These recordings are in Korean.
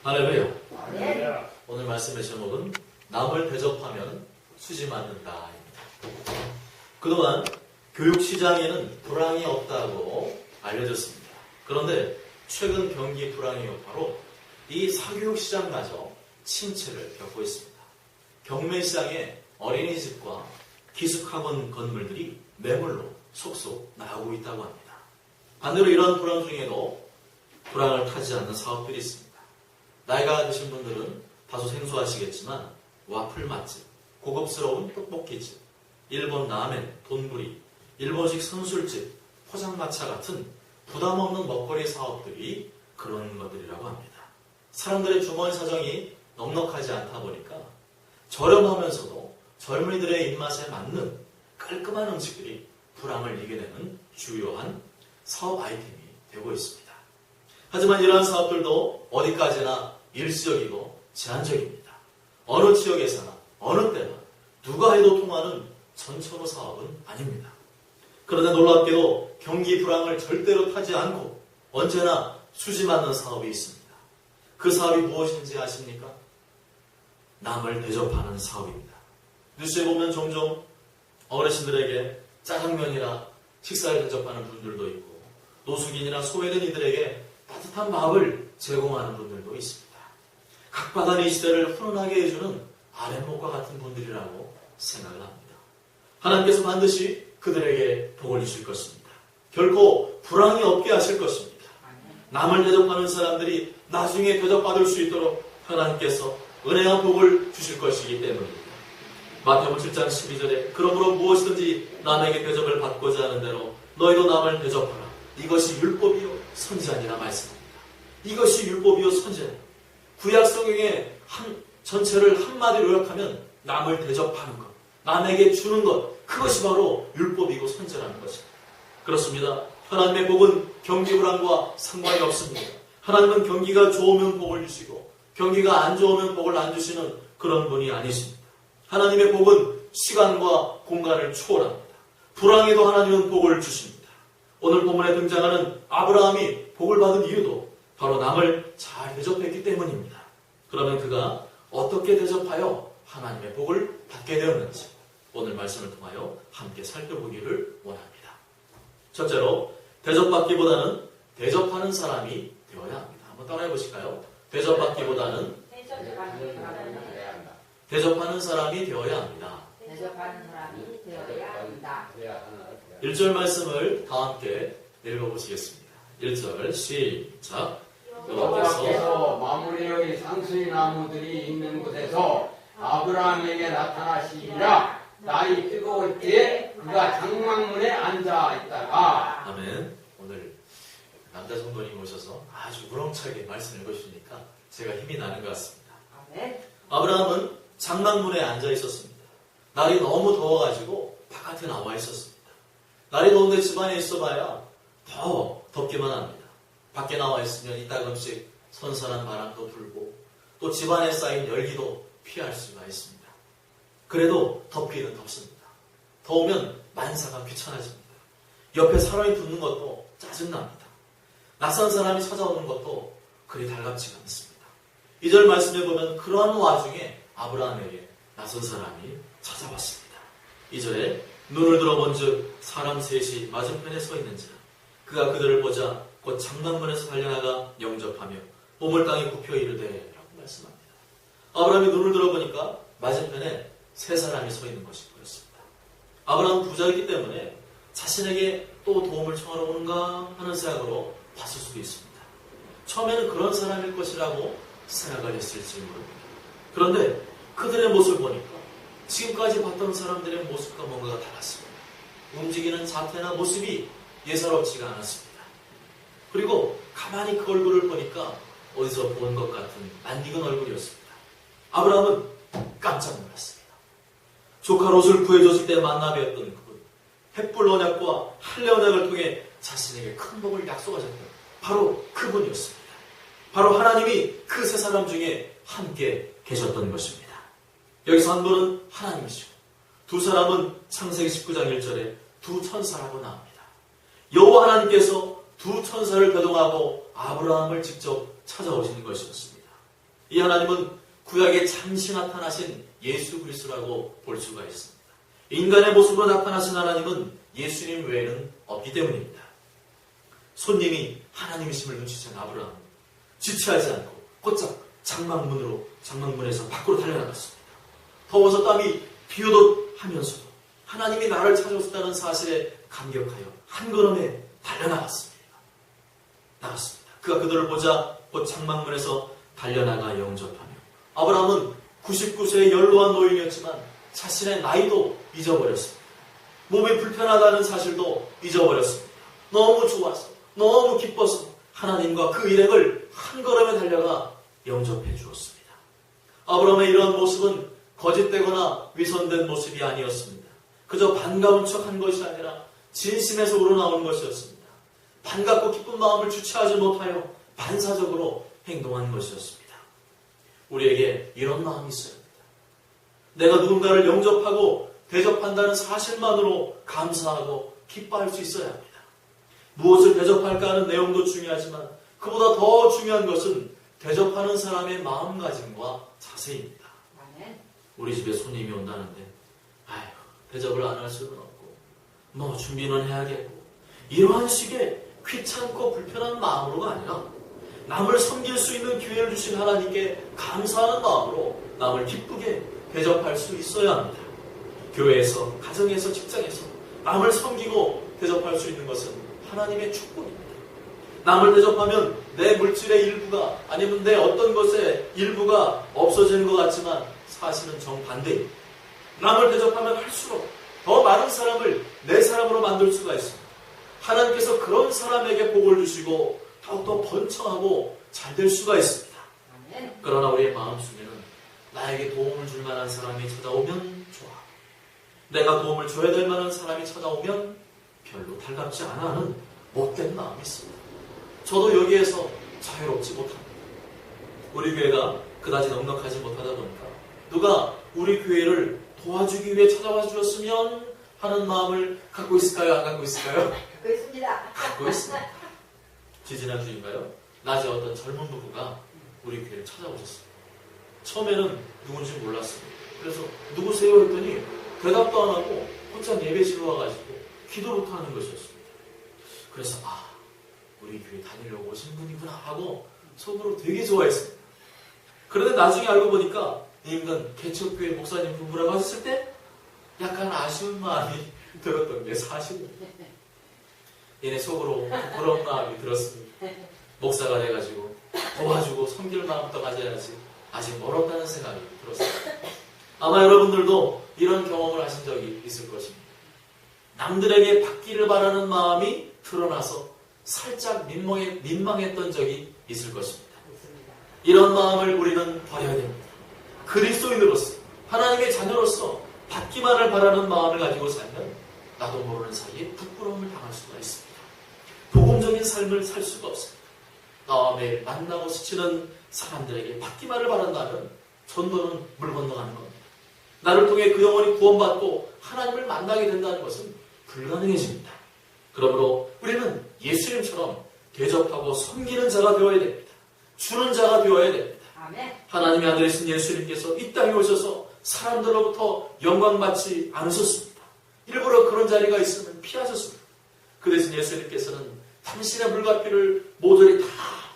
할렐루야. 네. 오늘 말씀의 제목은 남을 대접하면 수지 맞는다. 그동안 교육시장에는 불황이 없다고 알려졌습니다. 그런데 최근 경기 불황의 여파로 이 사교육시장마저 침체를 겪고 있습니다. 경매시장에 어린이집과 기숙학원 건물들이 매물로 속속 나오고 있다고 합니다. 반대로 이러한 불황 중에도 불황을 타지 않는 사업들이 있습니다. 나이가 드신 분들은 다소 생소하시겠지만 와플 맛집, 고급스러운 떡볶이집, 일본 라멘, 돈부리, 일본식 선술집, 포장마차 같은 부담 없는 먹거리 사업들이 그런 것들이라고 합니다. 사람들의 주머니 사정이 넉넉하지 않다 보니까 저렴하면서도 젊은이들의 입맛에 맞는 깔끔한 음식들이 불황을 이겨내는 주요한 사업 아이템이 되고 있습니다. 하지만 이러한 사업들도 어디까지나 일시적이고 제한적입니다. 어느 지역에서나 어느 때나 누가 해도 통하는 전천후 사업은 아닙니다. 그런데 놀랍게도 경기 불황을 절대로 타지 않고 언제나 수지 맞는 사업이 있습니다. 그 사업이 무엇인지 아십니까? 남을 대접하는 사업입니다. 뉴스에 보면 종종 어르신들에게 짜장면이나 식사를 대접하는 분들도 있고 노숙인이나 소외된 이들에게 따뜻한 밥을 제공하는 분들도 있습니다. 각박한 이 시대를 훈훈하게 해주는 아랫목과 같은 분들이라고 생각을 합니다. 하나님께서 반드시 그들에게 복을 주실 것입니다. 결코 불황이 없게 하실 것입니다. 남을 대접하는 사람들이 나중에 대접받을 수 있도록 하나님께서 은혜와 복을 주실 것이기 때문입니다. 마태복음 7장 12절에 그러므로 무엇이든지 남에게 대접을 받고자 하는 대로 너희도 남을 대접하라. 이것이 율법이요 선지자니라 말씀합니다. 이것이 율법이요 선지자니라. 구약 성경의 전체를 한마디로 요약하면 남을 대접하는 것, 남에게 주는 것, 그것이 바로 율법이고 선지자라는 것입니다. 그렇습니다. 하나님의 복은 경기 불황과 상관이 없습니다. 하나님은 경기가 좋으면 복을 주시고 경기가 안 좋으면 복을 안 주시는 그런 분이 아니십니다. 하나님의 복은 시간과 공간을 초월합니다. 불황에도 하나님은 복을 주십니다. 오늘 본문에 등장하는 아브라함이 복을 받은 이유도 바로 남을 잘 대접했기 때문입니다. 그러면 그가 어떻게 대접하여 하나님의 복을 받게 되었는지 오늘 말씀을 통하여 함께 살펴보기를 원합니다. 첫째로 대접받기보다는 대접하는 사람이 되어야 합니다. 한번 따라해 보실까요? 대접받기보다는 대접하는 사람이 되어야 합니다. 대접하는 사람이 되어야 합니다. 1절 말씀을 다 함께 읽어보시겠습니다. 1절 시작. 여호와께서 마므레의 상수리 나무들이 있는 곳에서 아브라함에게 나타나시니라. 날이 뜨거울 때에 그가 장막문에 앉아 있다가. 아멘. 오늘 남자 성도님 오셔서 아주 우렁차게 말씀을 읽어주시니까 제가 힘이 나는 것 같습니다. 아멘. 아브라함은 장막문에 앉아 있었습니다. 날이 너무 더워가지고 바깥에 나와 있었습니다. 날이 더운데 집안에 있어봐야 더 덥기만 합니다. 밖에 나와 있으면 이따금씩 선선한 바람도 불고 또 집안에 쌓인 열기도 피할 수가 있습니다. 그래도 덥기는 덥습니다. 더우면 만사가 귀찮아집니다. 옆에 사람이 붙는 것도 짜증납니다. 낯선 사람이 찾아오는 것도 그리 달갑지가 않습니다. 2절 말씀에 보면 그러한 와중에 아브라함에게 낯선 사람이 찾아왔습니다. 2절에 눈을 들어본 즉 사람 셋이 맞은편에 서 있는지라 그가 그들을 보자 곧 장막문에서 달려나가 영접하며 보물 땅에 굽혀 이르되 라고 말씀합니다. 아브라함이 눈을 들어보니까 맞은편에 세 사람이 서 있는 것이 보였습니다. 아브라함은 부자이기 때문에 자신에게 또 도움을 청하러 오는가 하는 생각으로 봤을 수도 있습니다. 처음에는 그런 사람일 것이라고 생각을 했을지 모릅니다. 그런데 그들의 모습을 보니까 지금까지 봤던 사람들의 모습과 뭔가가 달랐습니다. 움직이는 자태나 모습이 예사롭지가 않았습니다. 그리고 가만히 그 얼굴을 보니까 어디서 본 것 같은 낯익은 얼굴이었습니다. 아브라함은 깜짝 놀랐습니다. 조카 롯을 구해줬을 때 만나 뵈었던 그분, 햇불 언약과 할례 언약을 통해 자신에게 큰 복을 약속하셨던 바로 그분이었습니다. 바로 하나님이 그 세 사람 중에 함께 계셨던 것입니다. 여기서 한 분은 하나님이시고 두 사람은 창세기 19장 1절에 두 천사라고 나옵니다. 여호와 하나님께서 두 천사를 배동하고 아브라함을 직접 찾아오시는 것이었습니다. 이 하나님은 구약에 잠시 나타나신 예수 그리스도라고 볼 수가 있습니다. 인간의 모습으로 나타나신 하나님은 예수님 외에는 없기 때문입니다. 손님이 하나님이심을 눈치챈 아브라함은 지체하지 않고 곧장 장막문에서 밖으로 달려나갔습니다. 더워서 땀이 비오듯 하면서도 하나님이 나를 찾아오셨다는 사실에 감격하여 한 걸음에 달려나갔습니다. 그가 그들을 보자 곧 장막문에서 달려나가 영접하며 아브라함은 99세의 연로한 노인이었지만 자신의 나이도 잊어버렸습니다. 몸이 불편하다는 사실도 잊어버렸습니다. 너무 좋아서 너무 기뻐서 하나님과 그 일행을 한 걸음에 달려가 영접해 주었습니다. 아브라함의 이러한 모습은 거짓되거나 위선된 모습이 아니었습니다. 그저 반가운 척한 것이 아니라 진심에서 우러나오는 것이었습니다. 반갑고 기쁜 마음을 주체하지 못하여 반사적으로 행동한 것이었습니다. 우리에게 이런 마음이 있어야 합니다. 내가 누군가를 영접하고 대접한다는 사실만으로 감사하고 기뻐할 수 있어야 합니다. 무엇을 대접할까 하는 내용도 중요하지만 그보다 더 중요한 것은 대접하는 사람의 마음가짐과 자세입니다. 우리 집에 손님이 온다는데 대접을 안 할 수는 없고 뭐 준비는 해야겠고 이러한 식의 귀찮고 불편한 마음으로가 아니라 남을 섬길 수 있는 기회를 주신 하나님께 감사하는 마음으로 남을 기쁘게 대접할 수 있어야 합니다. 교회에서, 가정에서, 직장에서 남을 섬기고 대접할 수 있는 것은 하나님의 축복입니다. 남을 대접하면 내 물질의 일부가 아니면 내 어떤 것의 일부가 없어지는 것 같지만 사실은 정반대입니다. 남을 대접하면 할수록 더 많은 사람을 내 사람으로 만들 수가 있습니다. 하나님께서 그런 사람에게 복을 주시고 더욱더 번창하고 잘 될 수가 있습니다. 그러나 우리의 마음속에는 나에게 도움을 줄 만한 사람이 찾아오면 좋아. 내가 도움을 줘야 될 만한 사람이 찾아오면 별로 달갑지 않아 하는 못된 마음이 있습니다. 저도 여기에서 자유롭지 못합니다. 우리 교회가 그다지 넉넉하지 못하다 보니까 누가 우리 교회를 도와주기 위해 찾아와 주었으면 하는 마음을 갖고 있을까요? 안 갖고 있을까요? 갖고 있습니다. 갖고 있습니다. 지지난주인가요? 낮에 어떤 젊은 부부가 우리 교회를 찾아오셨어요. 처음에는 누군지 몰랐습니다. 그래서 누구세요? 했더니 대답도 안 하고 혼자 예배실로 와가지고 기도부터 하는 것이었습니다. 그래서 우리 교회 다니려고 오신 분이구나 하고 속으로 되게 좋아했습니다. 그런데 나중에 알고 보니까 이 인간 개척교회 목사님 부부라고 하셨을 때 약간 아쉬운 마음이 들었던 게 사실입니다. 얘네 속으로 부끄러운 마음이 들었습니다. 목사가 돼가지고 도와주고 섬길 마음부터 가져야지 아직 멀었다는 생각이 들었습니다. 아마 여러분들도 이런 경험을 하신 적이 있을 것입니다. 남들에게 받기를 바라는 마음이 드러나서 살짝 민망했던 적이 있을 것입니다. 이런 마음을 우리는 버려야 됩니다. 그리스도인으로서 하나님의 자녀로서 받기만을 바라는 마음을 가지고 살면 나도 모르는 사이에 부끄러움을 당할 수가 있습니다. 복음적인 삶을 살 수가 없습니다. 나와 매일 만나고 스치는 사람들에게 받기만을 바란다면 전도는 물 건너가는 겁니다. 나를 통해 그 영혼이 구원받고 하나님을 만나게 된다는 것은 불가능해집니다. 그러므로 우리는 예수님처럼 대접하고 섬기는 자가 되어야 됩니다. 주는 자가 되어야 됩니다. 아멘. 하나님의 아들이신 예수님께서 이 땅에 오셔서 사람들로부터 영광받지 않으셨습니다. 일부러 그런 자리가 있으면 피하셨습니다. 그 대신 예수님께서는 당신의 물과 피를 모조리 다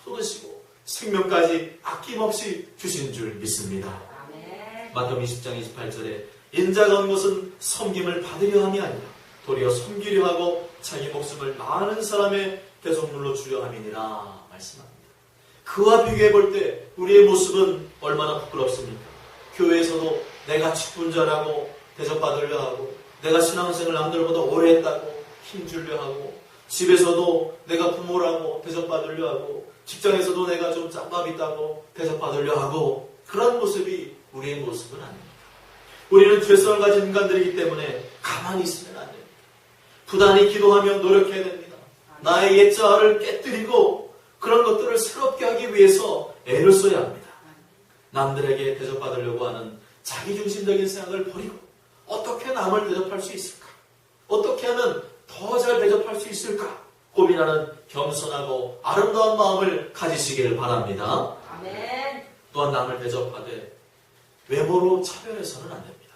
쏟으시고 생명까지 아낌없이 주신 줄 믿습니다. 아멘. 마태복음 20장 28절에 인자가 온 것은 섬김을 받으려 함이 아니라 도리어 섬기려 하고 자기 목숨을 많은 사람의 대속물로 주려 함이니라 말씀합니다. 그와 비교해 볼 때 우리의 모습은 얼마나 부끄럽습니까? 교회에서도 내가 직분자라고 대접받으려 하고 내가 신앙생활을 남들보다 오래 했다고 힘주려 하고 집에서도 내가 부모라고 대접받으려 하고 직장에서도 내가 좀 짬밥 있다고 대접받으려 하고 그런 모습이 우리의 모습은 아닙니다. 우리는 죄성을 가진 인간들이기 때문에 가만히 있으면 안 됩니다. 부단히 기도하며 노력해야 됩니다. 나의 옛자아를 깨뜨리고 그런 것들을 새롭게 하기 위해서 애를 써야 합니다. 남들에게 대접받으려고 하는 자기중심적인 생각을 버리고 어떻게 남을 대접할 수 있을까? 어떻게 하면 더 잘 대접할 수 있을까? 고민하는 겸손하고 아름다운 마음을 가지시기를 바랍니다. 아멘. 또 또한 남을 대접하되 외모로 차별해서는 안 됩니다.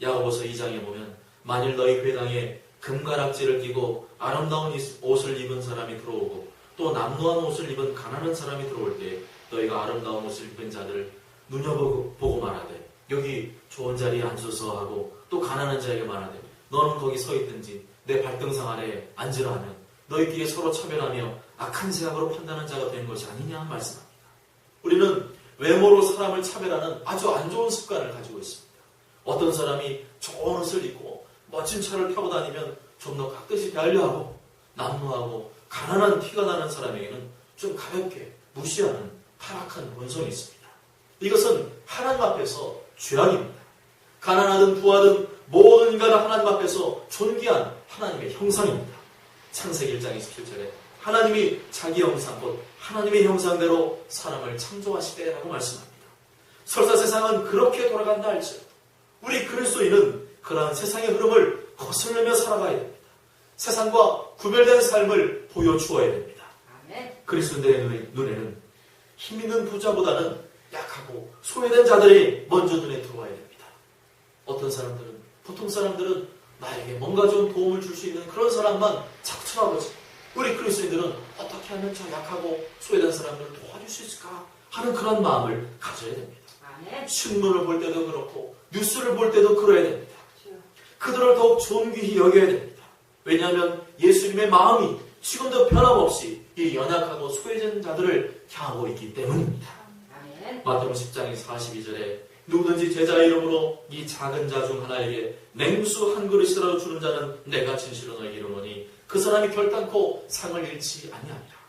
야고보서 2장에 보면 만일 너희 회당에 금가락지를 끼고 아름다운 옷을 입은 사람이 들어오고 또 남루한 옷을 입은 가난한 사람이 들어올 때 너희가 아름다운 옷을 입은 자들을 눈여보고 말하되 여기 좋은 자리에 앉으소 하고 또 가난한 자에게 말하되 너는 거기 서 있든지 내 발등상 아래에 앉으라 하면 너희끼리 서로 차별하며 악한 생각으로 판단하는 자가 된 것이 아니냐 말씀합니다. 우리는 외모로 사람을 차별하는 아주 안 좋은 습관을 가지고 있습니다. 어떤 사람이 좋은 옷을 입고 멋진 차를 타고 다니면 좀 더 깍듯이 배려하고 남루하고 가난한 티가 나는 사람에게는 좀 가볍게 무시하는 타락한 본성이 있습니다. 이것은 하나님 앞에서 죄악입니다. 가난하든 부하든 모든 인간은 하나님 앞에서 존귀한 하나님의 형상입니다. 창세기 1장 27절에 하나님이 자기 형상 곧 하나님의 형상대로 사람을 창조하시되라고 말씀합니다. 설사 세상은 그렇게 돌아간다 할지라도 우리 그리스도인은 그러한 세상의 흐름을 거슬리며 살아가야 됩니다. 세상과 구별된 삶을 보여주어야 됩니다. 아멘. 그리스도인의 눈에는 힘 있는 부자보다는 약하고 소외된 자들이 먼저 눈에 들어와야 됩니다. 어떤 사람들은 보통 사람들은 나에게 뭔가 좀 도움을 줄 수 있는 그런 사람만 자꾸 쳐다보지. 우리 그리스도인들은 어떻게 하면 저 약하고 소외된 사람들을 도와줄 수 있을까 하는 그런 마음을 가져야 됩니다. 아멘. 신문을 볼 때도 그렇고 뉴스를 볼 때도 그래야 됩니다. 그들을 더욱 존귀히 여겨야 됩니다. 왜냐하면 예수님의 마음이 지금도 변함없이 이 연약하고 소외된 자들을 향하고 있기 때문입니다. 아멘. 마태복음 10장 42절에 누구든지 제자의 이름으로 이 작은 자 중 하나에게 냉수 한 그릇이라도 주는 자는 내가 진실로 너에게 이르노니 그 사람이 결단코 상을 잃지 아니하리라.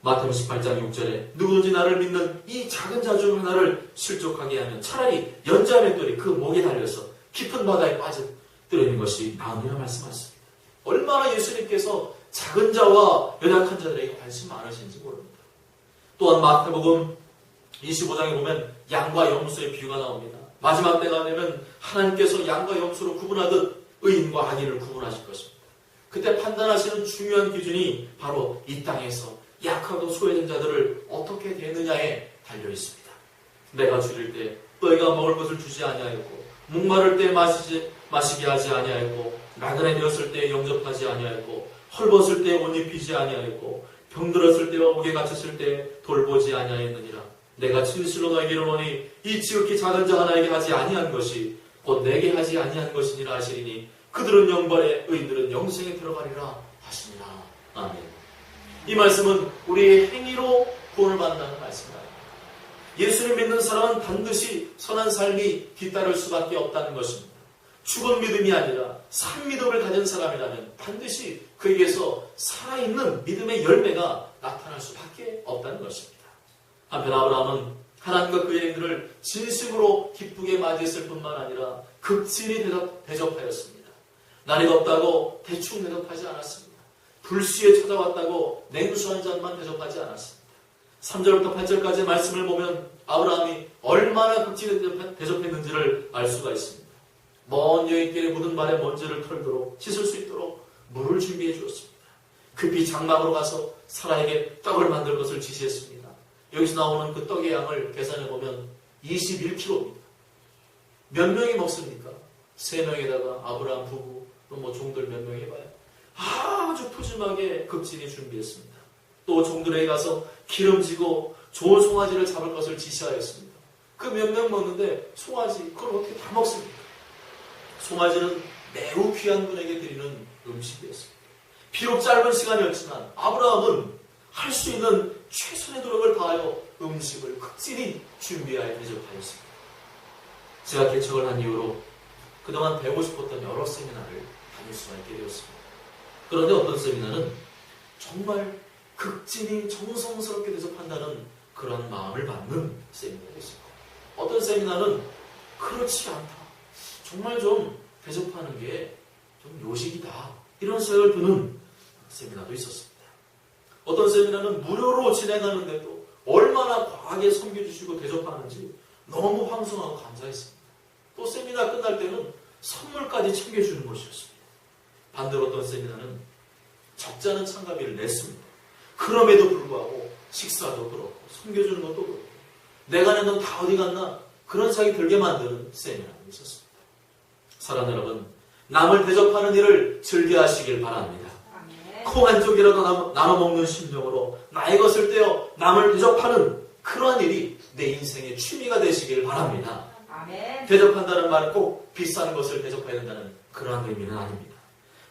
마태복음 18장 6절에 누구든지 나를 믿는 이 작은 자 중 하나를 실족하게 하면 차라리 연자 맷돌이 그 목에 달려서 깊은 바다에 빠져들어있는 것이 나으리라 말씀하셨습니다. 얼마나 예수님께서 작은 자와 연약한 자들에게 관심 많으신지 모릅니다. 또한 마태복음 25장에 보면 양과 염소의 비유가 나옵니다. 마지막 때가 되면 하나님께서 양과 염소로 구분하듯 의인과 악인을 구분하실 것입니다. 그때 판단하시는 중요한 기준이 바로 이 땅에서 약하고 소외된 자들을 어떻게 대느냐에 달려 있습니다. 내가 줄일 때 너희가 먹을 것을 주지 아니하였고 목마를 때 마시게 하지 아니하였고 나그네 되었을 때 영접하지 아니하였고 헐벗을 때 옷 입히지 아니하였고 병들었을 때와 옥에 갇혔을 때 돌보지 아니하였느니라. 내가 진실로 너에게 이르노니 이 지극히 작은 자 하나에게 하지 아니한 것이 곧 내게 하지 아니한 것이니라 하시리니 그들은 영벌에 의인들은 영생에 들어가리라 하시니라. 아멘. 이 말씀은 우리의 행위로 구원을 받는다는 말씀입니다. 예수를 믿는 사람은 반드시 선한 삶이 뒤따를 수밖에 없다는 것입니다. 죽은 믿음이 아니라 산 믿음을 가진 사람이라면 반드시 그에게서 살아있는 믿음의 열매가 나타날 수밖에 없다는 것입니다. 한편 아브라함은 하나님과 그의 행들을 진심으로 기쁘게 맞이했을 뿐만 아니라 극진히 대접하였습니다. 날이 덥다고 대충 대접하지 않았습니다. 불시에 찾아왔다고 냉수 한 잔만 대접하지 않았습니다. 3절부터 8절까지 말씀을 보면 아브라함이 얼마나 극진히 대접했는지를 알 수가 있습니다. 먼 여인길에 묻은 발에 먼지를 털도록 씻을 수 있도록 물을 준비해 주었습니다. 급히 장막으로 가서 사라에게 떡을 만들 것을 지시했습니다. 여기서 나오는 그 떡의 양을 계산해 보면 21kg입니다. 몇 명이 먹습니까? 3명에다가 아브라함 부부 또 뭐 종들 몇 명이 봐요. 아주 푸짐하게 극진히 준비했습니다. 또 종들에게 가서 기름지고 좋은 송아지를 잡을 것을 지시하였습니다. 그 몇 명 먹는데 송아지 그걸 어떻게 다 먹습니까? 송아지는 매우 귀한 분에게 드리는 음식이었습니다. 비록 짧은 시간이었지만 아브라함은 할 수 있는 최선의 노력을 다하여 음식을 극진히 준비하여 대접하였습니다. 제가 개척을 한 이후로 그동안 배우고 싶었던 여러 세미나를 다닐 수가 있게 되었습니다. 그런데 어떤 세미나는 정말 극진히 정성스럽게 대접한다는 그런 마음을 받는 세미나가 있습니다. 어떤 세미나는 그렇지 않다. 정말 좀 대접하는 게 좀 요식이다. 이런 생각을 드는 세미나도 있었습니다. 어떤 세미나는 무료로 진행하는데도 얼마나 과하게 섬겨주시고 대접하는지 너무 황송하고 감사했습니다. 또 세미나 끝날 때는 선물까지 챙겨주는 것이었습니다. 반대로 어떤 세미나는 적지 않은 참가비를 냈습니다. 그럼에도 불구하고 식사도 그렇고 섬겨주는 것도 그렇고 내가 낸 돈 다 어디 갔나? 그런 생각이 들게 만드는 세미나가 있었습니다. 사랑하는 여러분, 남을 대접하는 일을 즐겨하시길 바랍니다. 아멘. 콩 한 쪽이라도 나눠 먹는 심정으로 나의 것을 떼어 남을 대접하는 그러한 일이 내 인생의 취미가 되시길 바랍니다. 아멘. 대접한다는 말은 꼭 비싼 것을 대접해야 된다는 그러한 의미는 아닙니다.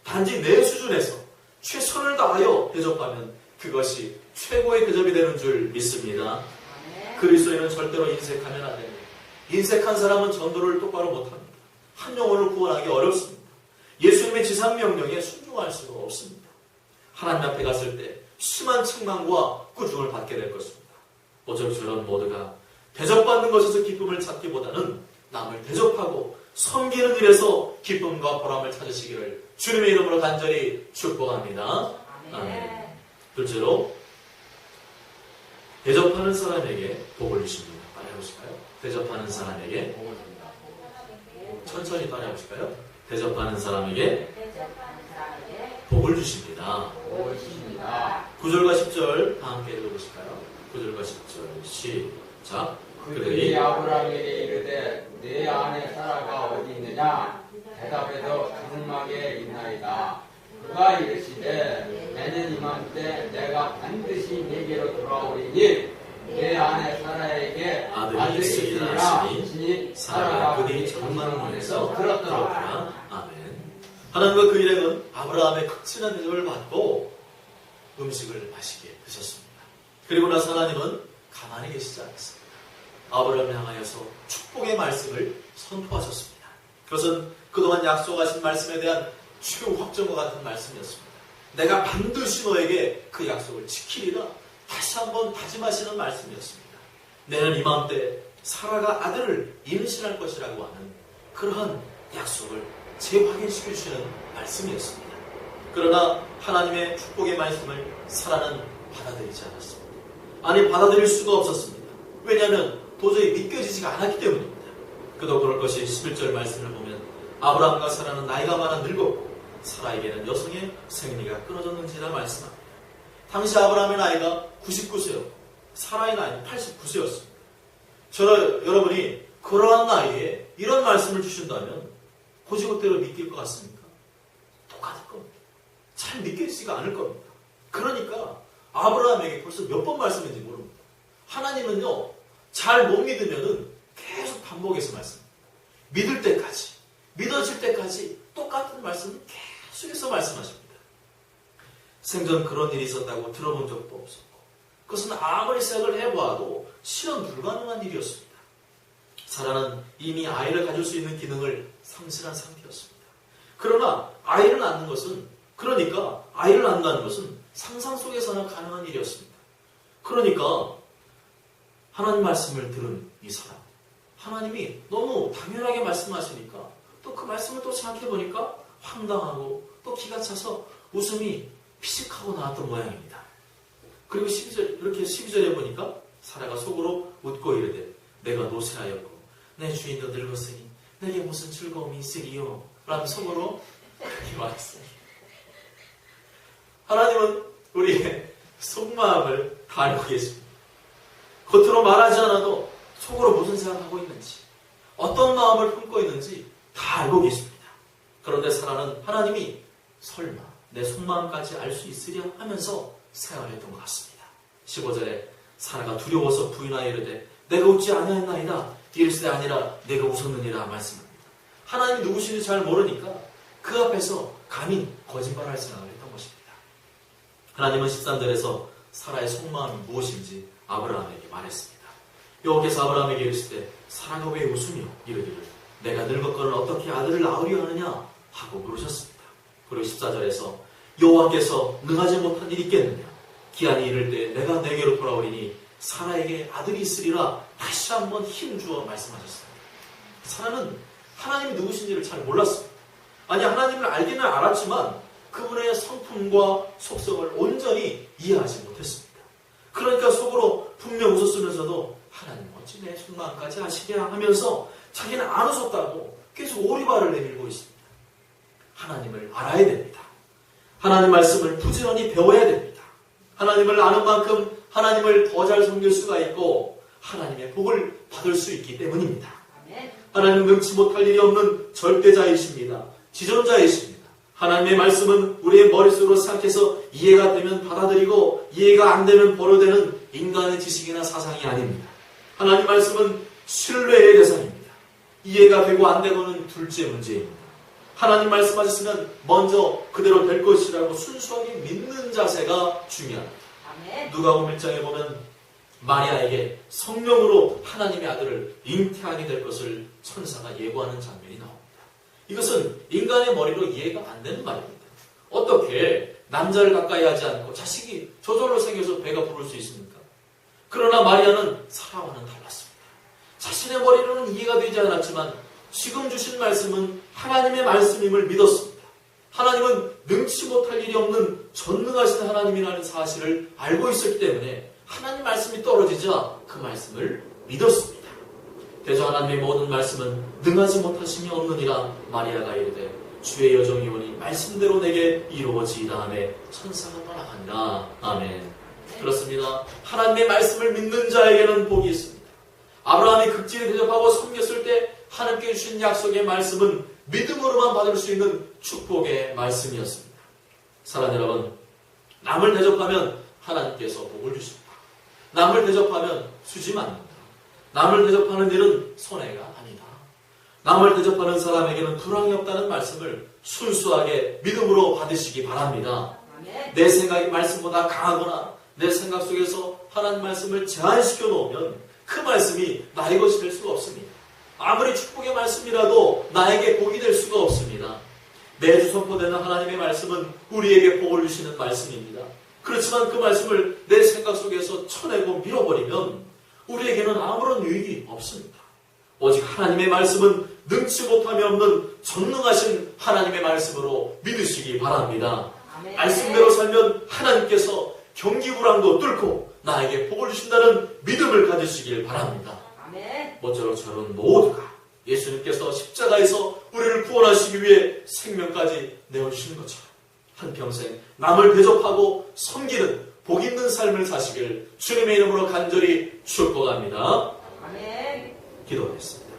단지 내 수준에서 최선을 다하여 대접하면 그것이 최고의 대접이 되는 줄 믿습니다. 아멘. 그리스도인은 절대로 인색하면 안 됩니다. 인색한 사람은 전도를 똑바로 못합니다. 한 영혼을 구원하기 어렵습니다. 예수님의 지상명령에 순종할 수가 없습니다. 하나님 앞에 갔을 때 심한 책망과 꾸중을 받게 될 것입니다. 모쪼록 모두가 대접받는 것에서 기쁨을 찾기보다는 남을 대접하고 섬기는 일에서 기쁨과 보람을 찾으시기를 주님의 이름으로 간절히 축복합니다. 아멘. 둘째로 대접하는 사람에게 복을 주십니다. 따라해보실까요? 대접하는 사람에게 천천히 따라해보실까요? 대접하는 사람에게 대접하는 사람에게 복을 주십니다. 옳습니다. 9절과 10절 다 함께 읽어보실까요? 9절과 10절 시작. 그들이 아브라함에게 이르되 내 아내 사라가 어디 있느냐? 대답해서 장막에 있나이다. 그가 이르시되 내년 이맘때 내가 반드시 내게로 돌아오리니 내 아내 사라에게 아들이 있으리라 하시니 사라가 그들이 장막문에서 들었더라. 아멘. 하나님과 그 일행은 아브라함의 극진한 대접을 받고 음식을 맛있게 드셨습니다. 그리고 나서 하나님은 가만히 계시지 않았습니다. 아브라함을 향하여서 축복의 말씀을 선포하셨습니다. 그것은 그동안 약속하신 말씀에 대한 최후 확정과 같은 말씀이었습니다. 내가 반드시 너에게 그 약속을 지키리라 다시 한번 다짐하시는 말씀이었습니다. 내년 이맘때 사라가 아들을 임신할 것이라고 하는 그러한 약속을 재확인시켜 주시는 말씀이었습니다. 그러나 하나님의 축복의 말씀을 사라는 받아들이지 않았습니다. 아니, 받아들일 수가 없었습니다. 왜냐하면 도저히 믿겨지지가 않았기 때문입니다. 그도 그럴 것이 11절 말씀을 보면 아브라함과 사라는 나이가 많아 늙었고 사라에게는 여성의 생리가 끊어졌는지라 말씀합니다. 당시 아브라함의 나이가 99세였고 사라의 나이는 89세였습니다. 여러분이 그러한 나이에 이런 말씀을 주신다면 고지고대로 믿길 것 같습니까? 똑같을 겁니다. 잘 믿겨지지가 않을 겁니다. 그러니까 아브라함에게 벌써 몇 번 말씀인지 모릅니다. 하나님은요, 잘 못 믿으면은 계속 반복해서 말씀합니다. 믿을 때까지, 믿어질 때까지 똑같은 말씀을 계속해서 말씀하십니다. 생전 그런 일이 있었다고 들어본 적도 없었고, 그것은 아무리 생각을 해봐도 실현 불가능한 일이었습니다. 사라는 이미 아이를 가질 수 있는 기능을 상실한 상태였습니다. 그러나 아이를 낳는 것은, 그러니까 아이를 낳는다는 것은 상상 속에서나 가능한 일이었습니다. 그러니까 하나님 말씀을 들은 이 사람, 하나님이 너무 당연하게 말씀하시니까 또 그 말씀을 또 생각해보니까 황당하고 또 기가 차서 웃음이 피식하고 나왔던 모양입니다. 그리고 12절, 이렇게 12절에 보니까 사라가 속으로 웃고 이르되 내가 노쇠하였고 내 주인도 늙었으니 내게 무슨 즐거움이 있으리요? 라는 속으로 그렇게 말했어요. 하나님은 우리의 속마음을 다 알고 계십니다. 겉으로 말하지 않아도 속으로 무슨 생각하고 있는지, 어떤 마음을 품고 있는지 다 알고 계십니다. 그런데 사라는 하나님이 설마 내 속마음까지 알 수 있으랴 하면서 생각했던 것 같습니다. 15절에 사라가 두려워서 부인하여 이르되 내가 웃지 아니하였나이다. 이르시되 아니라 내가 웃었느니라 말씀합니다. 하나님이 누구신지 잘 모르니까 그 앞에서 감히 거짓말할 생각을 했던 것입니다. 하나님은 13절에서 사라의 속마음이 무엇인지 아브라함에게 말했습니다. 여호와께서 아브라함에게 이르시되 사라가 왜 웃으며 이르기를 내가 늙었거늘 어떻게 아들을 낳으려 하느냐 하고 물으셨습니다. 그리고 14절에서 여호와께서 능하지 못한 일이 있겠느냐 기한이 이를 때 내가 내게로 돌아오리니 사라에게 아들이 있으리라 다시 한번 힘주어 말씀하셨습니다. 사라는 하나님이 누구신지를 잘 몰랐습니다. 아니, 하나님을 알기는 알았지만 그분의 성품과 속성을 온전히 이해하지 못했습니다. 그러니까 속으로 분명 웃었으면서도 하나님 어찌 내 속마음까지 아시랴 하면서 자기는 안 웃었다고 계속 오리발을 내밀고 있습니다. 하나님을 알아야 됩니다. 하나님 말씀을 부지런히 배워야 됩니다. 하나님을 아는 만큼 하나님을 더 잘 섬길 수가 있고 하나님의 복을 받을 수 있기 때문입니다. 아멘. 하나님 능치 못할 일이 없는 절대자이십니다. 지존자이십니다. 하나님의 말씀은 우리의 머릿속으로 생각해서 이해가 되면 받아들이고 이해가 안 되면 버려되는 인간의 지식이나 사상이 아닙니다. 하나님 말씀은 신뢰의 대상입니다. 이해가 되고 안 되고는 둘째 문제입니다. 하나님 말씀하셨으면 먼저 그대로 될 것이라고 순수하게 믿는 자세가 중요합니다. 아멘. 누가복음 1장에 보면 마리아에게 성령으로 하나님의 아들을 잉태하게 될 것을 천사가 예고하는 장면이 나옵니다. 이것은 인간의 머리로 이해가 안 되는 말입니다. 어떻게 남자를 가까이 하지 않고 자식이 저절로 생겨서 배가 부를 수 있습니까? 그러나 마리아는 사라와는 달랐습니다. 자신의 머리로는 이해가 되지 않았지만 지금 주신 말씀은 하나님의 말씀임을 믿었습니다. 하나님은 능치 못할 일이 없는 전능하신 하나님이라는 사실을 알고 있었기 때문에 하나님 말씀이 떨어지자 그 말씀을 믿었습니다. 대저 하나님의 모든 말씀은 능하지 못하심이 없느니라 마리아가 이르되 주의 여정이 오니 말씀대로 내게 이루어지이다 하매 천사가 떠나가니라. 아멘. 그렇습니다. 하나님의 말씀을 믿는 자에게는 복이 있습니다. 아브라함이 극지에 대접하고 섬겼을 때 하나님께 주신 약속의 말씀은 믿음으로만 받을 수 있는 축복의 말씀이었습니다. 사랑하는 여러분, 남을 대접하면 하나님께서 복을 주십니다. 남을 대접하면 수지 않는다. 남을 대접하는 일은 손해가 아니다. 남을 대접하는 사람에게는 불황이 없다는 말씀을 순수하게 믿음으로 받으시기 바랍니다. 아멘. 내 생각이 말씀보다 강하거나 내 생각 속에서 하나님 말씀을 제한시켜 놓으면 그 말씀이 나의 것이 될 수가 없습니다. 아무리 축복의 말씀이라도 나에게 복이 될 수가 없습니다. 매주 선포되는 하나님의 말씀은 우리에게 복을 주시는 말씀입니다. 그렇지만 그 말씀을 내 생각 속에서 쳐내고 밀어버리면 우리에게는 아무런 유익이 없습니다. 오직 하나님의 말씀은 능치 못함이 없는 전능하신 하나님의 말씀으로 믿으시기 바랍니다. 아멘. 말씀대로 살면 하나님께서 경기불황도 뚫고 나에게 복을 주신다는 믿음을 가지시길 바랍니다. 아멘. 모쪼록 저는 모두가 예수님께서 십자가에서 우리를 구원하시기 위해 생명까지 내어주신 것처럼 한평생 남을 대접하고 섬기는 복 있는 삶을 사시길 주님의 이름으로 간절히 축복합니다. 아멘. 기도하겠습니다.